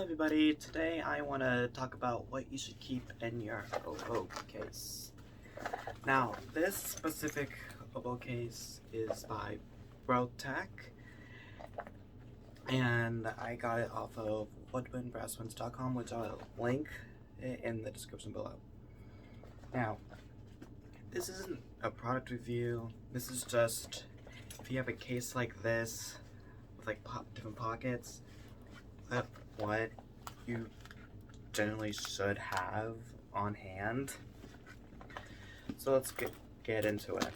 everybody, today I want to talk about what you should keep in your oboe case. Now, this specific oboe case is by Protec, and I got it off of Brasswind.com, which I'll link in the description below. Now, this isn't a product review, this is just, if you have a case like this, with like different pockets, what you generally should have on hand. So let's get into it.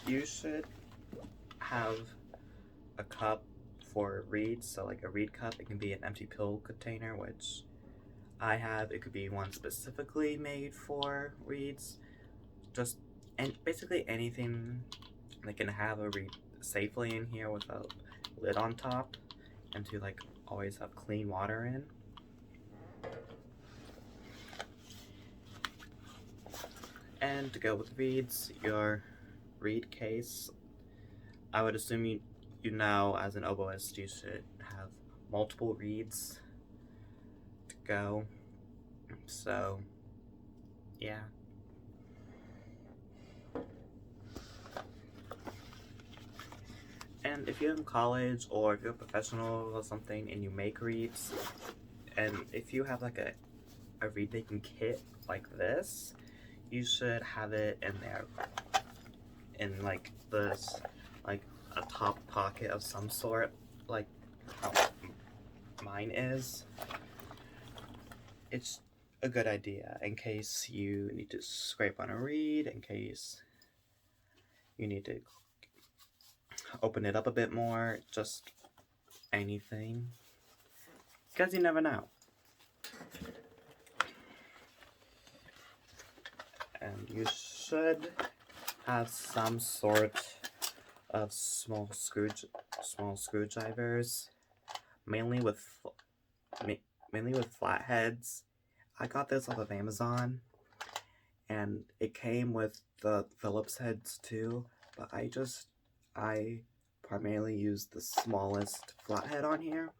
You should have a cup for reeds, so like a reed cup. It can be an empty pill container, which I have. It could be one specifically made for reeds. Basically anything that can have a reed safely in here with a lid on top, and to like always have clean water in. And to go with reeds, your reed case, I would assume you know as an oboist you should have multiple reeds to go. So yeah. And if you're in college or if you're a professional or something and you make reeds, and if you have like a reed making kit like this, you should have it in there in like this, like a top pocket of some sort, like how mine is. It's a good idea in case you need to scrape on a reed, in case you need to open it up a bit more, just anything, because you never know. And you should have some sort of small screwdrivers, mainly with flatheads. I got this off of Amazon, and it came with the Phillips heads too, but I primarily use the smallest flathead on here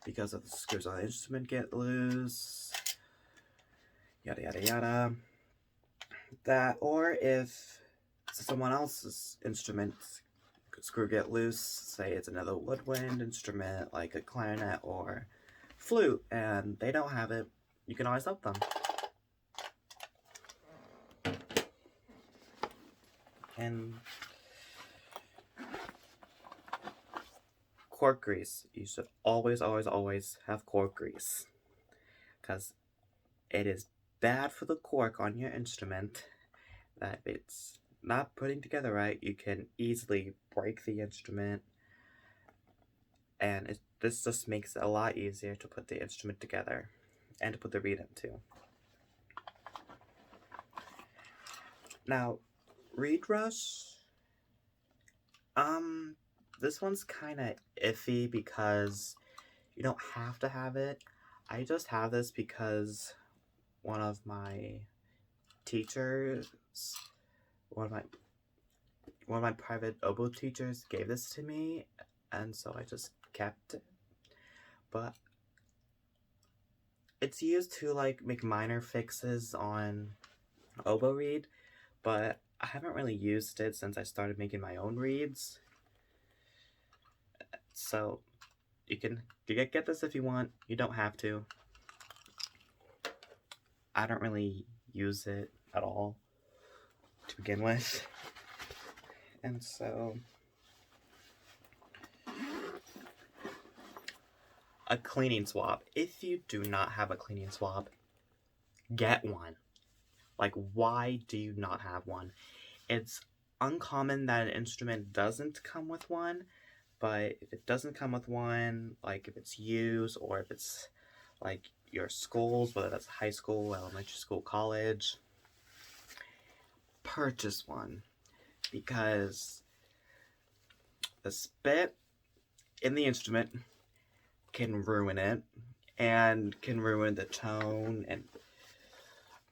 because of the screws on the instrument get loose, yada yada yada. That, or if someone else's instrument screw get loose, say it's another woodwind instrument like a clarinet or flute, and they don't have it, you can always help them. And cork grease. You should always have cork grease, because it is bad for the cork on your instrument that if it's not putting together right, you can easily break the instrument, and this just makes it a lot easier to put the instrument together and to put the reed into. Now, Redress, this one's kind of iffy because you don't have to have it. I just have this because one of my teachers, one of my private oboe teachers gave this to me, and so I just kept it. But it's used to like make minor fixes on oboe reed, but I haven't really used it since I started making my own reeds. So you can get this if you want. You don't have to. I don't really use it at all to begin with. And so a cleaning swab. If you do not have a cleaning swab, get one. Like, why do you not have one? It's uncommon that an instrument doesn't come with one, but if it doesn't come with one, like if it's used or if it's like your schools, whether that's high school, elementary school, college, purchase one, because the spit in the instrument can ruin it and can ruin the tone and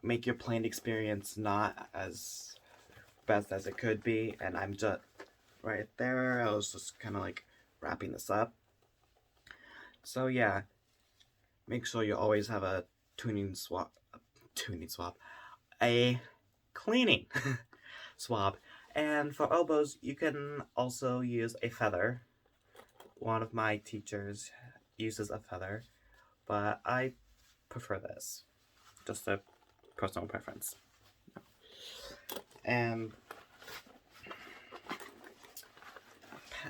make your playing experience not as best as it could be. And I'm just right there, I was just kind of like wrapping this up. So yeah, make sure you always have a tuning swap, a cleaning swab. And for oboes, you can also use a feather. One of my teachers uses a feather, but I prefer this. Just a personal preference. And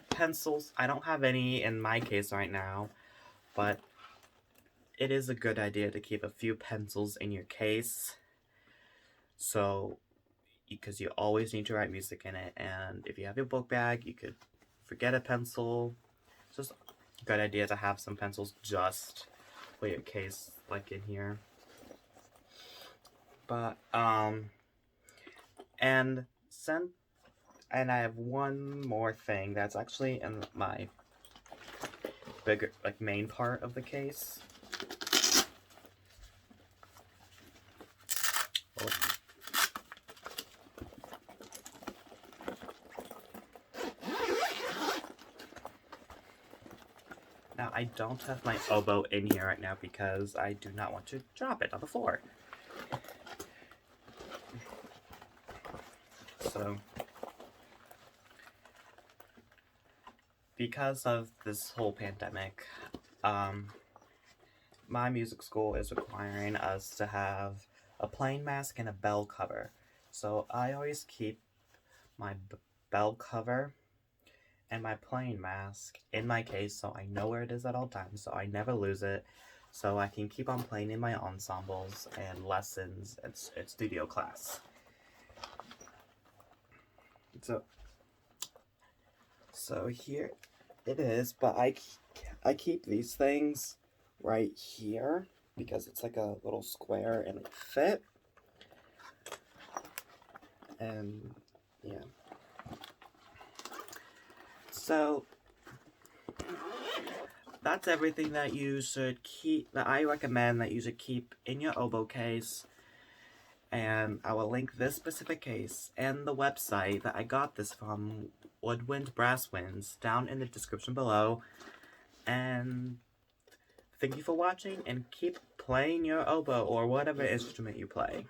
pencils, I don't have any in my case right now, but it is a good idea to keep a few pencils in your case. So, because you always need to write music in it, and if you have your book bag, you could forget a pencil. It's just a good idea to have some pencils just for your case, like in here. But, and I have one more thing that's actually in my bigger, like, main part of the case. Oh. Now, I don't have my oboe in here right now because I do not want to drop it on the floor. So, because of this whole pandemic, my music school is requiring us to have a playing mask and a bell cover. So I always keep my bell cover and my playing mask in my case so I know where it is at all times, so I never lose it, so I can keep on playing in my ensembles and lessons and studio class. So here it is, but I keep these things right here because it's like a little square and it fit. And yeah. So that's everything that you should keep, that I recommend that you should keep in your oboe case. And I will link this specific case and the website that I got this from, Woodwind Brasswinds, down in the description below. And thank you for watching, and keep playing your oboe or whatever instrument you play.